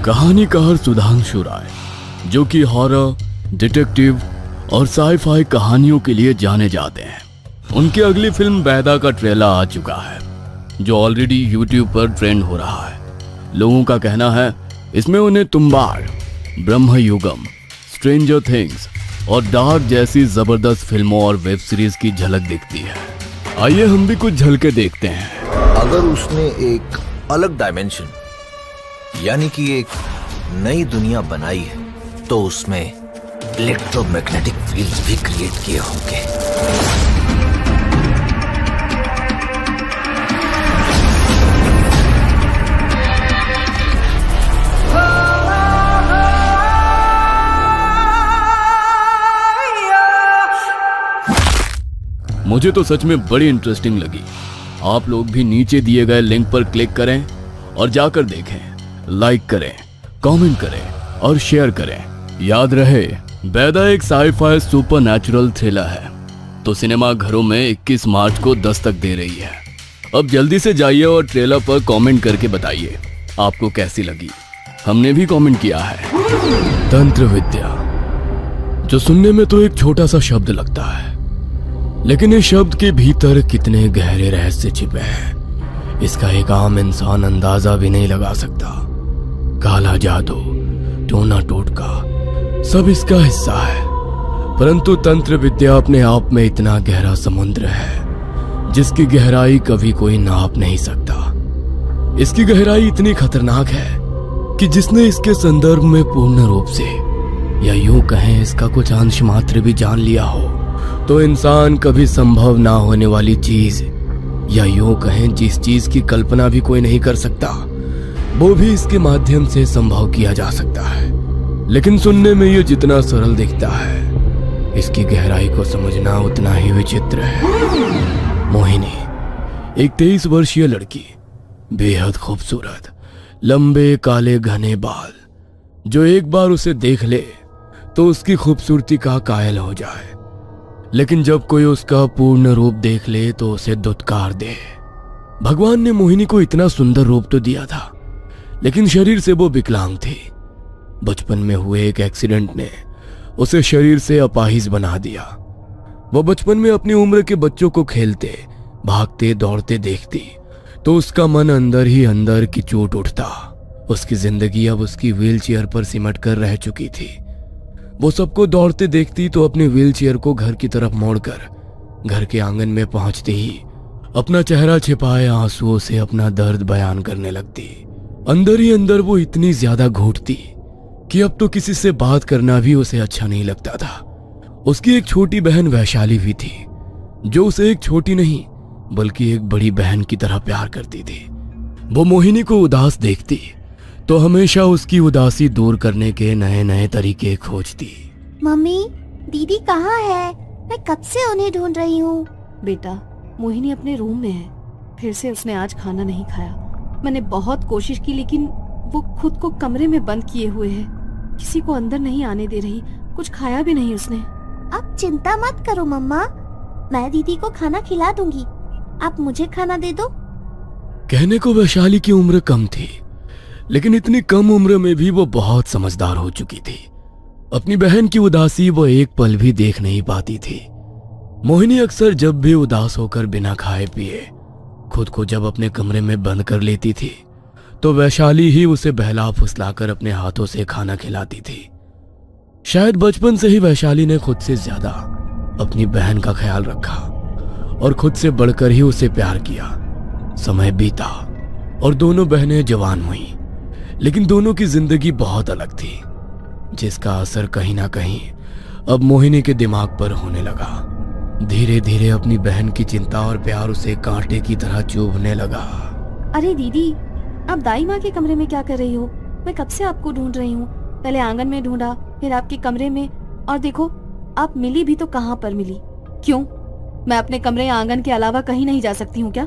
कहानीकार सुधांशु राय, जो कि हॉरर, डिटेक्टिव और साई-फाई कहानियों के लिए जाने जाते हैं। उनकी अगली फिल्म बैदा का ट्रेलर आ चुका है, जो ऑलरेडी YouTube पर ट्रेंड हो रहा है। लोगों का कहना है इसमें उन्हें तुम्बाड़, ब्रह्मयुगम, स्ट्रेंजर थिंग्स और डार्क जैसी जबरदस्त फिल्मों और वेब सीरीज की झलक दिखती है। आइए हम भी कुछ झलकें देखते हैं। अगर उसने एक अलग डायमेंशन यानी कि एक नई दुनिया बनाई है तो उसमें इलेक्ट्रोमैग्नेटिक फील्ड्स भी क्रिएट किए होंगे। मुझे तो सच में बड़ी इंटरेस्टिंग लगी। आप लोग भी नीचे दिए गए लिंक पर क्लिक करें और जाकर देखें, लाइक करें, कमेंट करें और शेयर करें। याद रहे, बैदा एक साई-फाई सुपरनैचुरल थ्रिलर है, तो सिनेमा घरों में 21 मार्च को दस्तक दे रही है। अब जल्दी से जाइए और ट्रेलर पर कमेंट करके बताइए आपको कैसी लगी। हमने भी कमेंट किया है। तंत्र विद्या, जो सुनने में तो एक छोटा सा शब्द लगता है, लेकिन इस शब्द के भीतर कितने गहरे रहस्य छिपे हैं, इसका एक आम इंसान अंदाजा भी नहीं लगा सकता। काला जादू, टोना टोटका, सब इसका हिस्सा है। परंतु तंत्र विद्या अपने आप में इतना गहरा समुद्र है जिसकी गहराई कभी कोई नाप नहीं सकता। इसकी गहराई इतनी खतरनाक है कि जिसने इसके संदर्भ में पूर्ण रूप से, या यूं कहें इसका कुछ अंश मात्र भी जान लिया हो, तो इंसान कभी संभव ना होने वाली चीज, या यूं कहें जिस चीज की कल्पना भी कोई नहीं कर सकता, वो भी इसके माध्यम से संभव किया जा सकता है। लेकिन सुनने में ये जितना सरल दिखता है, इसकी गहराई को समझना उतना ही विचित्र है। मोहिनी, एक 23 वर्षीय लड़की, बेहद खूबसूरत, लंबे काले घने बाल, जो एक बार उसे देख ले तो उसकी खूबसूरती का कायल हो जाए, लेकिन जब कोई उसका पूर्ण रूप देख ले तो उसे दुत्कार दे। भगवान ने मोहिनी को इतना सुंदर रूप तो दिया था, लेकिन शरीर से वो विकलांग थी। बचपन में हुए एक एक्सीडेंट ने उसे शरीर से अपाहिज बना दिया। वो बचपन में अपनी उम्र के बच्चों को खेलते, भागते, दौड़ते देखती तो उसका मन अंदर ही अंदर की चोट उठता। उसकी जिंदगी अब उसकी व्हीलचेयर पर सिमट कर रह चुकी थी। वो सबको दौड़ते देखती तो अपने व्हीलचेयर को घर की तरफ मोड़कर घर के आंगन में पहुंचते ही अपना चेहरा छिपाए आंसुओं से अपना दर्द बयान करने लगती। अंदर ही अंदर वो इतनी ज्यादा घुटती कि अब तो किसी से बात करना भी उसे अच्छा नहीं लगता था। उसकी एक छोटी बहन वैशाली भी थी, जो उसे एक छोटी नहीं बल्कि एक बड़ी बहन की तरह प्यार करती थी। वो मोहिनी को उदास देखती तो हमेशा उसकी उदासी दूर करने के नए नए तरीके खोजती। मम्मी, दीदी कहाँ है? मैं कब से उन्हें ढूंढ रही हूँ। बेटा, मोहिनी अपने रूम में है। फिर से उसने आज खाना नहीं खाया। मैंने बहुत कोशिश की, लेकिन वो खुद को कमरे में बंद किए हुए है, किसी को अंदर नहीं आने दे रही। कुछ खाया भी नहीं उसने। आप चिंता मत करो मम्मा, मैं दीदी को खाना खिला दूंगी। आप मुझे खाना दे दो। कहने को वैशाली की उम्र कम थी, लेकिन इतनी कम उम्र में भी वो बहुत समझदार हो चुकी थी। अपनी बहन की उदासी वो एक पल भी देख नहीं पाती थी। मोहिनी अक्सर जब भी उदास होकर बिना खाए पिए खुद को जब अपने कमरे में बंद कर लेती थी, तो वैशाली ही उसे बहला फुसलाकर अपने हाथों से खाना खिलाती थी। शायद बचपन से ही वैशाली ने खुद से ज्यादा अपनी बहन का ख्याल रखा और खुद से बढ़कर ही उसे प्यार किया। समय बीता और दोनों बहनें जवान हुईं, लेकिन दोनों की जिंदगी बहुत अलग थी, जिसका असर कहीं ना कहीं अब मोहिनी के दिमाग पर होने लगा। धीरे धीरे अपनी बहन की चिंता और प्यार उसे कांटे की तरह चुभने लगा। अरे दीदी, आप दाई माँ के कमरे में क्या कर रही हो? मैं कब से आपको ढूंढ रही हूँ। पहले आंगन में ढूंढा, फिर आपके कमरे में, और देखो आप मिली भी तो कहाँ पर मिली। क्यों, मैं अपने कमरे या आंगन के अलावा कहीं नहीं जा सकती हूँ क्या?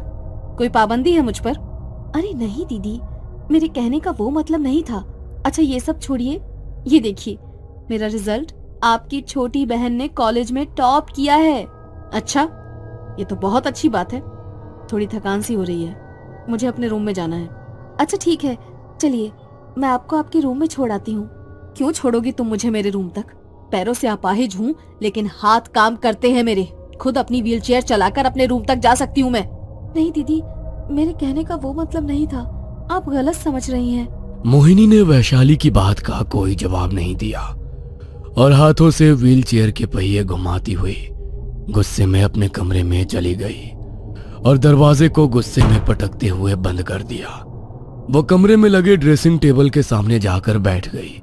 कोई पाबंदी है मुझ पर? अरे नहीं दीदी, मेरे कहने का वो मतलब नहीं था। अच्छा ये सब छोड़िए, ये देखिए मेरा रिजल्ट। आपकी छोटी बहन ने कॉलेज में टॉप किया है। अच्छा, ये तो बहुत अच्छी बात है। थोड़ी थकान सी हो रही है, मुझे अपने रूम में जाना है। अच्छा ठीक है, चलिए मैं आपको आपके रूम में छोड़ आती हूँ। क्यों छोड़ोगी तुम मुझे मेरे रूम तक? पैरों से अपाहिज हूँ लेकिन हाथ काम करते हैं मेरे। खुद अपनी व्हीलचेयर चलाकर अपने रूम तक जा सकती हूँ मैं। नहीं दीदी, मेरे कहने का वो मतलब नहीं था, आप गलत समझ रही हैं। मोहिनी ने वैशाली की बात का कोई जवाब नहीं दिया और हाथों से व्हीलचेयर के पहिए घुमाती हुई गुस्से में अपने कमरे में चली गई और दरवाजे को गुस्से में पटकते हुए बंद कर दिया। वो कमरे में लगे ड्रेसिंग टेबल के सामने जाकर बैठ गई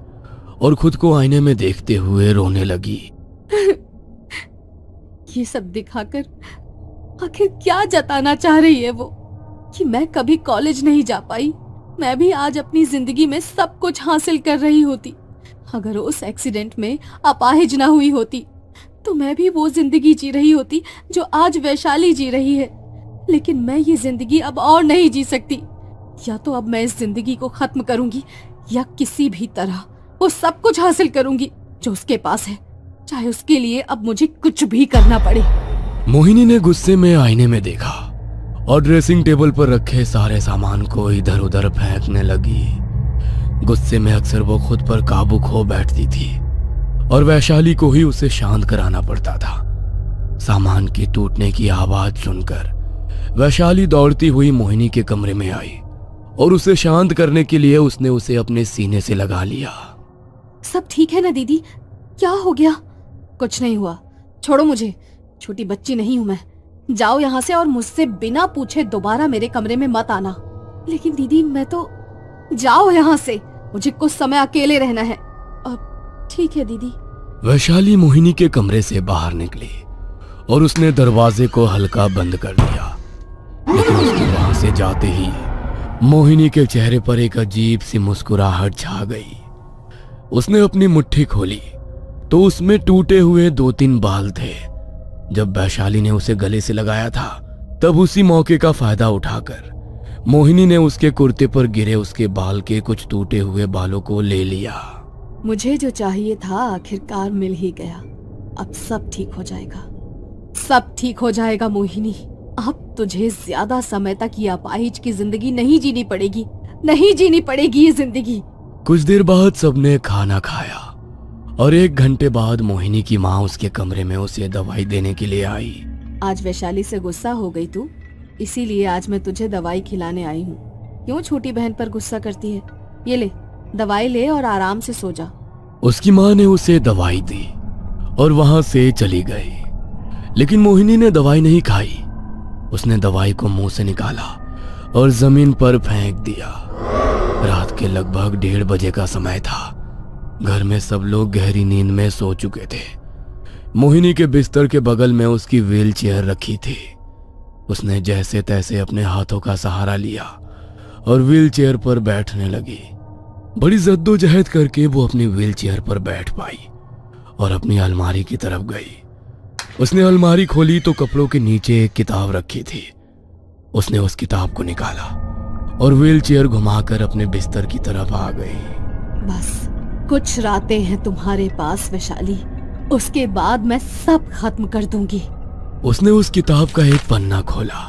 और खुद को आईने में देखते हुए रोने लगी। ये सब दिखाकर आखिर क्या जताना चाह रही है वो? कि मैं कभी कॉलेज नहीं जा पाई, मैं भी आज अपनी जिंदगी में सब कुछ हासिल कर रही होती। अगर उस एक्सीडेंट में अपाहिज ना हुई होती तो मैं भी वो जिंदगी जी रही होती जो आज वैशाली जी रही है। लेकिन मैं ये जिंदगी अब और नहीं जी सकती। या तो अब मैं इस जिंदगी को खत्म करूंगी या किसी भी तरह वो सब कुछ हासिल करूंगी जो उसके पास है, चाहे उसके लिए अब मुझे कुछ भी करना पड़े। मोहिनी ने गुस्से में आईने में देखा और ड्रेसिंग टेबल पर रखे सारे सामान को इधर उधर फेंकने लगी। गुस्से में अक्सर वो खुद पर काबू खो बैठती थी और वैशाली को ही उसे शांत कराना पड़ता था। सामान के टूटने की आवाज सुनकर वैशाली दौड़ती हुई मोहिनी के कमरे में आई और उसे शांत करने के लिए उसने उसे अपने सीने से लगा लिया। सब ठीक है ना दीदी? क्या हो गया? कुछ नहीं हुआ, छोड़ो मुझे, छोटी बच्ची नहीं हूं मैं। जाओ यहाँ से और मुझसे बिना पूछे दोबारा मेरे कमरे में मत आना। लेकिन दीदी मैं तो, जाओ यहाँ से, मुझे कुछ समय अकेले रहना है। अब ठीक है दीदी। वैशाली मोहिनी के कमरे से बाहर निकली और उसने दरवाजे को हल्का बंद कर दिया। लेकिन उसके वहां से जाते ही मोहिनी के चेहरे पर एक अजीब सी मुस्कुराहट छा गई। उसने अपनी मुट्ठी खोली तो उसमें टूटे हुए 2-3 बाल थे। जब वैशाली ने उसे गले से लगाया था तब उसी मौके का फायदा उठाकर मोहिनी ने उसके कुर्ते पर गिरे उसके बाल के कुछ टूटे हुए बालों को ले लिया। मुझे जो चाहिए था आखिरकार मिल ही गया। अब सब ठीक हो जाएगा, सब ठीक हो जाएगा मोहिनी। अब तुझे ज्यादा समय तक ये अपाहिज की जिंदगी नहीं जीनी पड़ेगी, नहीं जीनी पड़ेगी ये जिंदगी। कुछ देर बाद सबने खाना खाया और 1 घंटे बाद मोहिनी की माँ उसके कमरे में उसे दवाई देने के लिए आई। आज वैशाली से गुस्सा हो गई तू, इसीलिए आज मैं तुझे दवाई खिलाने आई हूँ। क्यों छोटी बहन पर गुस्सा करती है? ये ले, दवाई ले और आराम से सो जा। उसकी माँ ने उसे दवाई दी और वहां से चली गई। लेकिन मोहिनी ने दवाई नहीं खाई। उसने दवाई को मुंह से निकाला और जमीन पर फेंक दिया। रात के लगभग 1:30 बजे का समय था। घर में सब लोग गहरी नींद में सो चुके थे। मोहिनी के बिस्तर के बगल में उसकी व्हीलचेयर रखी थी। उसने जैसे तैसे अपने हाथों का सहारा लिया और व्हीलचेयर पर बैठने लगी। बड़ी जद्दोजहद करके वो अपनी व्हीलचेयर पर बैठ पाई और अपनी अलमारी की तरफ गई। उसने अलमारी खोली तो कपड़ों के नीचे एक किताब रखी थी। उसने उस किताब को निकाला और व्हीलचेयर घुमाकर अपने बिस्तर की तरफ आ गई। बस कुछ रातें हैं तुम्हारे पास वैशाली, उसके बाद मैं सब खत्म कर दूंगी। उसने उस किताब का एक पन्ना खोला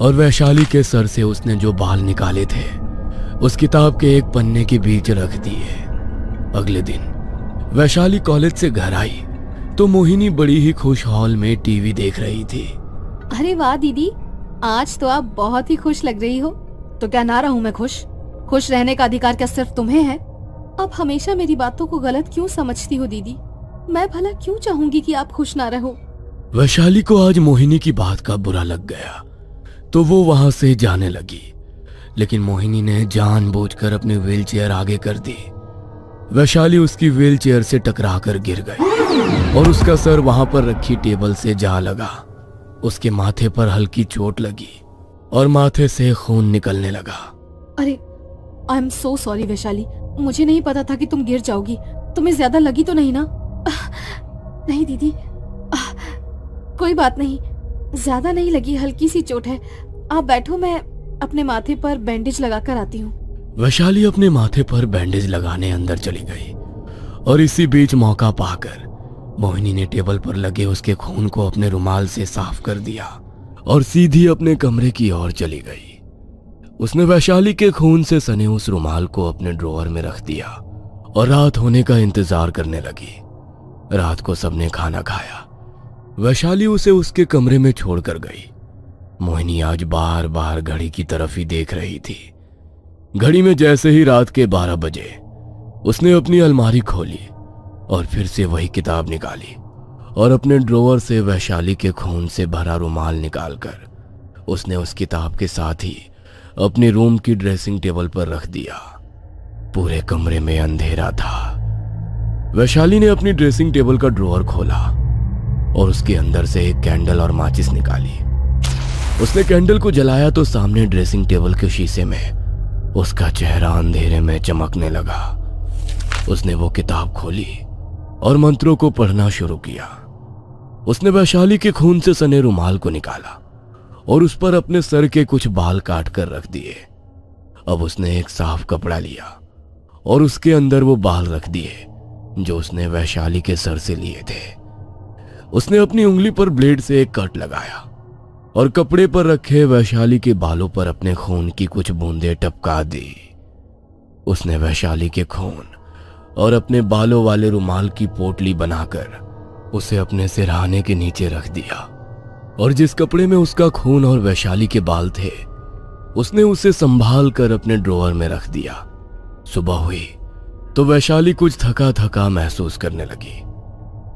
और वैशाली के सर से उसने जो बाल निकाले थे उस किताब के एक पन्ने के बीच रख दिए। अगले दिन वैशाली कॉलेज से घर आई तो मोहिनी बड़ी ही खुश हॉल में टीवी देख रही थी। अरे वाह दीदी, आज तो आप बहुत ही खुश लग रही हो। तो क्या ना रहूं मैं खुश? खुश रहने का अधिकार क्या सिर्फ तुम्हें है? आप हमेशा मेरी बातों को गलत क्यों समझती हो दीदी? मैं भला क्यों चाहूंगी कि आप खुश ना रहो? वैशाली को आज मोहिनी की बात का बुरा लग गया तो वो वहां से जाने लगी। लेकिन मोहिनी ने जानबूझकर अपनी व्हीलचेयर आगे कर दी। वैशाली उसकी व्हीलचेयर से टकराकर गिर गई और उसका सर वहां पर रखी टेबल से जा लगा। उसके माथे पर हल्की चोट लगी और माथे से खून निकलने लगा। अरे I am so sorry Vaishali, मुझे नहीं पता था कि तुम गिर जाओगी। तुम्हें ज्यादा लगी तो नहीं ना? नहीं दीदी, कोई बात नहीं, ज्यादा नहीं लगी, हल्की सी चोट है। आप बैठो, मैं अपने माथे पर बैंडेज लगाकर आती हूँ। वैशाली अपने माथे पर बैंडेज लगाने अंदर चली गई और इसी बीच मौका पाकर मोहिनी ने टेबल पर लगे उसके खून को अपने रुमाल से साफ कर दिया और सीधी अपने कमरे की ओर चली गई। उसने वैशाली के खून से सने उस रुमाल को अपने ड्रॉअर में रख दिया और रात होने का इंतजार करने लगी। रात को सबने खाना खाया। वैशाली उसे उसके कमरे में छोड़कर गई। मोहिनी आज बार बार घड़ी की तरफ ही देख रही थी। घड़ी में जैसे ही रात के 12 बजे उसने अपनी अलमारी खोली और फिर से वही किताब निकाली और अपने ड्रॉअर से वैशाली के खून से भरा रुमाल निकालकर उसने उस किताब के साथ ही अपने रूम की ड्रेसिंग टेबल पर रख दिया। पूरे कमरे में अंधेरा था। वैशाली ने अपनी ड्रेसिंग टेबल का ड्रॉअर खोला और उसके अंदर से एक कैंडल और माचिस निकाली। उसने कैंडल को जलाया तो सामने ड्रेसिंग टेबल के शीशे में उसका चेहरा अंधेरे में चमकने लगा। उसने वो किताब खोली और मंत्रों को पढ़ना शुरू किया। उसने वैशाली के खून से सने रुमाल को निकाला और उस पर अपने सर के कुछ बाल काट कर रख दिए। अब उसने एक साफ कपड़ा लिया और उसके अंदर वो बाल रख दिए जो उसने वैशाली के सर से लिए थे। उसने अपनी उंगली पर ब्लेड से एक कट लगाया और कपड़े पर रखे वैशाली के बालों पर अपने खून की कुछ बूंदें टपका दी। उसने वैशाली के खून और अपने बालों वाले रुमाल की पोटली बनाकर उसे अपने सिरहाने के नीचे रख दिया और जिस कपड़े में उसका खून और वैशाली के बाल थे उसने उसे संभाल कर अपने ड्रॉअर में रख दिया। सुबह हुई तो वैशाली कुछ थका थका महसूस करने लगी।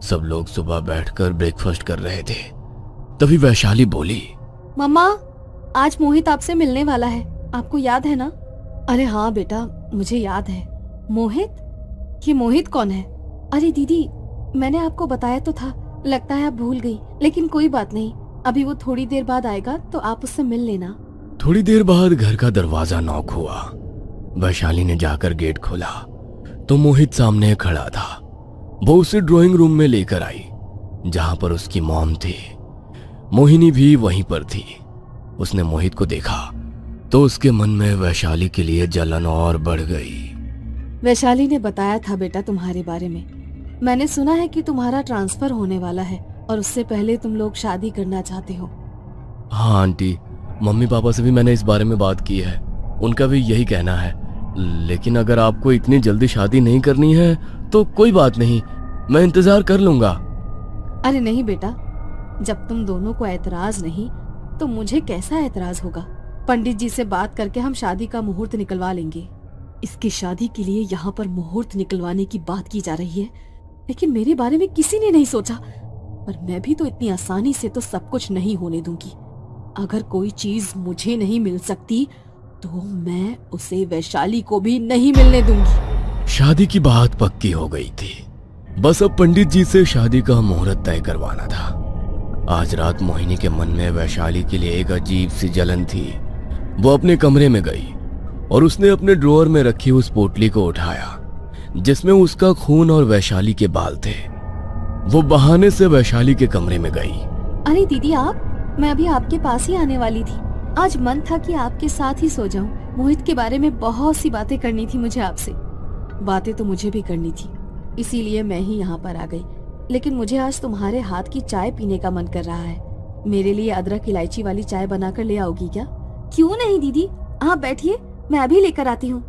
सब लोग सुबह बैठकर ब्रेकफास्ट कर रहे थे। तभी वैशाली बोली, मम्मा, आज मोहित आपसे मिलने वाला है, आपको याद है ना? अरे हाँ बेटा, मुझे याद है। मोहित? ये मोहित कौन है? अरे दीदी, मैंने आपको बताया तो था, लगता है आप भूल गई। लेकिन कोई बात नहीं, अभी वो थोड़ी देर बाद आएगा तो आप उससे मिल लेना। थोड़ी देर बाद घर का दरवाजा नॉक हुआ। वैशाली ने जाकर गेट खोला तो मोहित सामने खड़ा था। वो उसे ड्राइंग रूम में लेकर आई जहां पर उसकी मॉम थी। मोहिनी भी वहीं पर थी। उसने मोहित को देखा तो उसके मन में वैशाली के लिए जलन और बढ़ गई। वैशाली ने बताया था बेटा तुम्हारे बारे में। मैंने सुना है कि तुम्हारा ट्रांसफर होने वाला है और उससे पहले तुम लोग शादी करना चाहते हो। हाँ आंटी, मम्मी पापा से भी मैंने इस बारे में बात की है। उनका भी यही कहना है। लेकिन अगर आपको इतनी जल्दी शादी नहीं करनी है तो कोई बात नहीं, मैं इंतजार कर लूंगा। अरे नहीं बेटा, जब तुम दोनों को ऐतराज नहीं तो मुझे कैसा ऐतराज होगा? पंडित जी से बात करके हम शादी का मुहूर्त निकलवा लेंगे। इसकी शादी के लिए यहाँ पर मुहूर्त निकलवाने की बात की जा रही है, लेकिन मेरे बारे में किसी ने नहीं सोचा। पर मैं भी तो इतनी आसानी से तो सब कुछ नहीं होने दूंगी। अगर कोई चीज मुझे नहीं मिल सकती तो मैं उसे वैशाली को भी नहीं मिलने दूंगी। शादी की बात पक्की हो गई थी। बस अब पंडित जी से शादी का मुहूर्त तय करवाना था। आज रात मोहिनी के मन में वैशाली के लिए एक अजीब सी जलन थी। वो अपने कमरे में गई और उसने अपने ड्रॉअर में रखी उस पोटली को उठाया जिसमें उसका खून और वैशाली के बाल थे। वो बहाने से वैशाली के कमरे में गई। अरे दीदी आप, मैं अभी आपके पास ही आने वाली थी। आज मन था कि आपके साथ ही सो जाऊं। मोहित के बारे में बहुत सी बातें करनी थी मुझे आपसे। बातें तो मुझे भी करनी थी, इसीलिए मैं ही यहाँ पर आ गई। लेकिन मुझे आज तुम्हारे हाथ की चाय पीने का मन कर रहा है। मेरे लिए अदरक इलायची वाली चाय बनाकर ले आओगी क्या? क्यों नहीं दीदी, आप बैठिए, मैं अभी लेकर आती हूँ।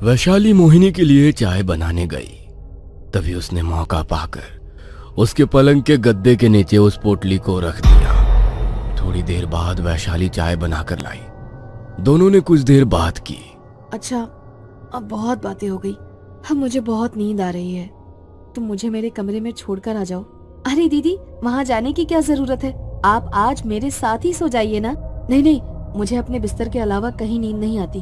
वैशाली मोहिनी के लिए चाय बनाने गई। तभी उसने मौका पाकर उसके पलंग के गद्दे के नीचे उस पोटली को रख दिया। थोड़ी देर बाद वैशाली चाय बनाकर लाई। दोनों ने कुछ देर बात की। अच्छा, अब बहुत बातें हो गई। अब मुझे बहुत नींद आ रही है। तुम मुझे मेरे कमरे में छोड़कर आ जाओ। अरे दीदी, वहाँ जाने की क्या जरूरत है? आप आज मेरे साथ ही सो जाइए ना। नहीं नहीं, मुझे अपने बिस्तर के अलावा कहीं नींद नहीं आती।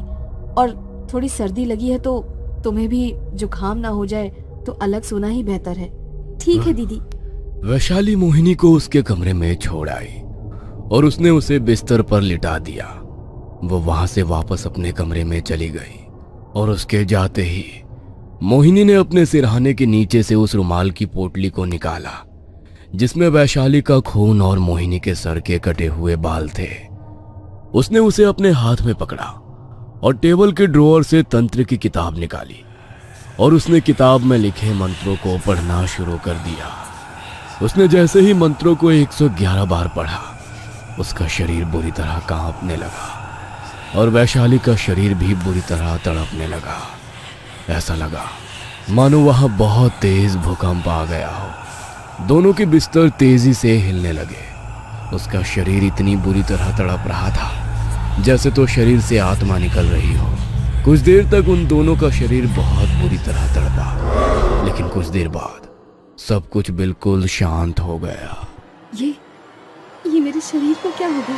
और थोड़ी सर्दी लगी है तो तुम्हें भी जुकाम ना हो जाए तो अलग सोना ही बेहतर है। ठीक है दीदी। वैशाली मोहिनी को उसके कमरे में छोड़ आई और उसने उसे बिस्तर पर लिटा दिया। वो वहां से वापस अपने कमरे में चली गई और उसके जाते ही मोहिनी ने अपने सिरहाने के नीचे से उस रुमाल की पोटली को निकाला जिसमें वैशाली का खून और मोहिनी के सर के कटे हुए बाल थे। उसने उसे अपने हाथ में पकड़ा और टेबल के ड्रॉअर से तंत्र की किताब निकाली और उसने किताब में लिखे मंत्रों को पढ़ना शुरू कर दिया। उसने जैसे ही मंत्रों को 111 बार पढ़ा, उसका शरीर बुरी तरह कांपने लगा। और वैशाली का शरीर भी बुरी तरह तड़पने लगा। ऐसा लगा मानो वहां बहुत तेज भूकंप आ गया हो। दोनों के बिस्तर तेजी से हिलने लगे। उसका शरीर इतनी बुरी तरह तड़प रहा था जैसे तो शरीर से आत्मा निकल रही हो। कुछ देर तक उन दोनों का शरीर बहुत बुरी तरह तड़पा, लेकिन कुछ देर बाद सब कुछ बिल्कुल शांत हो गया। ये मेरे शरीर को क्या हो गया?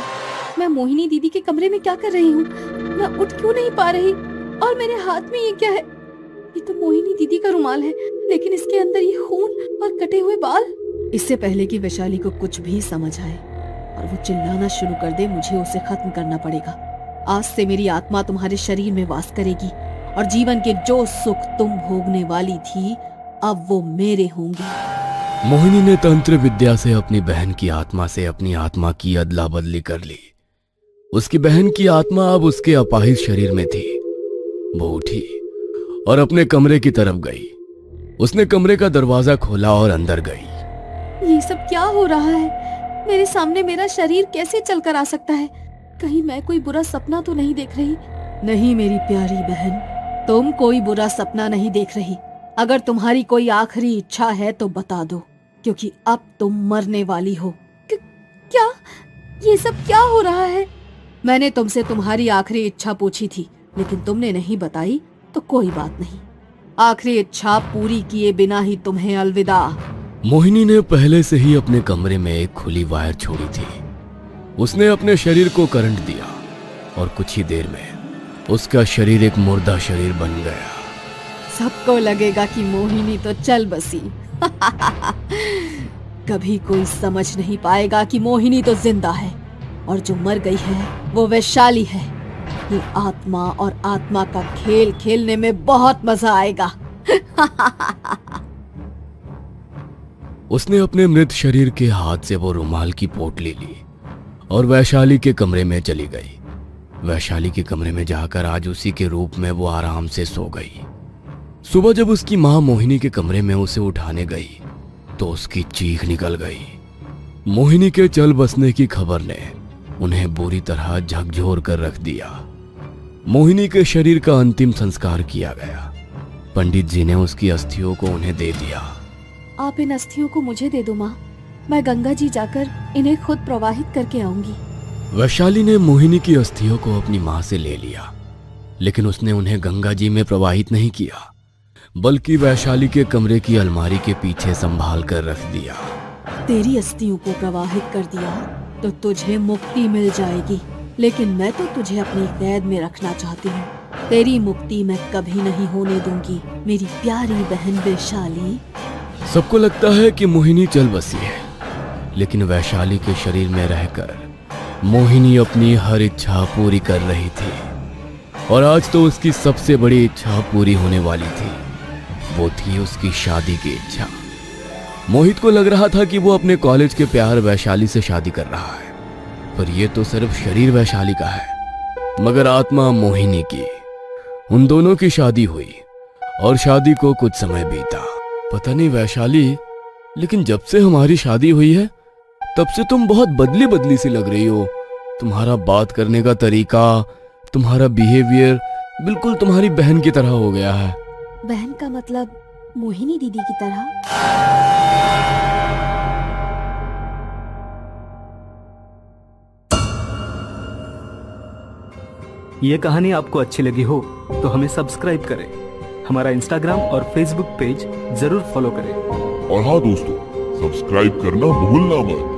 मैं मोहिनी दीदी के कमरे में क्या कर रही हूँ? मैं उठ क्यों नहीं पा रही? और मेरे हाथ में ये क्या है? ये तो मोहिनी दीदी का रुमाल है, लेकिन इसके अंदर ये खून और कटे हुए बाल। इससे पहले कि वैशाली को कुछ भी समझ आए और वो चिल्लाना शुरू कर दे, मुझे उसे खत्म करना पड़ेगा। आज से मेरी आत्मा तुम्हारे शरीर में वास करेगी और जीवन के जो सुख तुम भोगने वाली थी अब वो मेरे होंगे। मोहिनी ने तंत्र विद्या से अपनी बहन की आत्मा से अपनी आत्मा की अदला बदली कर ली। उसकी बहन की आत्मा अब उसके अपाहिज शरीर में थी। वो उठी और अपने कमरे की तरफ गई। उसने कमरे का दरवाजा खोला और अंदर गई। ये सब क्या हो रहा है? मेरे सामने मेरा शरीर कैसे चलकर आ सकता है? कहीं मैं कोई बुरा सपना तो नहीं देख रही? नहीं मेरी प्यारी बहन, तुम कोई बुरा सपना नहीं देख रही। अगर तुम्हारी कोई आखिरी इच्छा है तो बता दो, क्योंकि अब तुम मरने वाली हो। क्या? ये सब क्या हो रहा है? मैंने तुमसे तुम्हारी आखिरी इच्छा पूछी थी, लेकिन तुमने नहीं बताई, तो कोई बात नहीं। आखिरी इच्छा पूरी किए बिना ही तुम्हें अलविदा। मोहिनी ने पहले से ही अपने कमरे में एक खुली वायर छोड़ी थी। उसने अपने शरीर को करंट दिया और कुछ ही देर में उसका शरीर एक मुर्दा शरीर बन गया। सबको लगेगा कि मोहिनी तो चल बसी। कभी कोई समझ नहीं पाएगा कि मोहिनी तो जिंदा है और जो मर गई है वो वैशाली है। ये आत्मा और आत्मा का खेल खेलने में बहुत मजा आएगा। उसने अपने मृत शरीर के हाथ से वो रुमाल की पोटली ली और वैशाली के कमरे में चली गई। वैशाली के कमरे में जाकर आज उसी के रूप में वो आराम से सो गई। सुबह जब उसकी मां मोहिनी के कमरे में उसे उठाने गई तो उसकी चीख निकल गई। मोहिनी के चल बसने की खबर ने उन्हें बुरी तरह झकझोर कर रख दिया। मोहिनी के शरीर का अंतिम संस्कार किया गया। पंडित जी ने उसकी अस्थियों को उन्हें दे दिया। आप इन अस्थियों को मुझे दे दो माँ, मैं गंगा जी जाकर इन्हें खुद प्रवाहित करके आऊंगी। वैशाली ने मोहिनी की अस्थियों को अपनी मां से ले लिया, लेकिन उसने उन्हें गंगा जी में प्रवाहित नहीं किया, बल्कि वैशाली के कमरे की अलमारी के पीछे संभाल कर रख दिया। तेरी अस्थियों को प्रवाहित कर दिया तो तुझे मुक्ति मिल जाएगी, लेकिन मैं तो तुझे अपनी कैद में रखना चाहती हूँ। तेरी मुक्ति मैं कभी नहीं होने दूंगी, मेरी प्यारी बहन वैशाली। सबको लगता है कि मोहिनी चल बसी है, लेकिन वैशाली के शरीर में रहकर मोहिनी अपनी हर इच्छा पूरी कर रही थी। और आज तो उसकी सबसे बड़ी इच्छा पूरी होने वाली थी। वो थी उसकी शादी की इच्छा। मोहित को लग रहा था कि वो अपने कॉलेज के प्यार वैशाली से शादी कर रहा है, पर ये तो सिर्फ शरीर वैशाली का है, मगर आत्मा मोहिनी की। उन दोनों की शादी हुई और शादी को कुछ समय बीता। पता नहीं वैशाली, लेकिन जब से हमारी शादी हुई है तब से तुम बहुत बदली बदली सी लग रही हो। तुम्हारा बात करने का तरीका, तुम्हारा बिहेवियर बिल्कुल तुम्हारी बहन की तरह हो गया है। बहन का मतलब मोहिनी दीदी की तरह? ये कहानी आपको अच्छी लगी हो तो हमें सब्सक्राइब करें, हमारा इंस्टाग्राम और फेसबुक पेज जरूर फॉलो करें। और हाँ दोस्तों, सब्सक्राइब करना भूलना मत।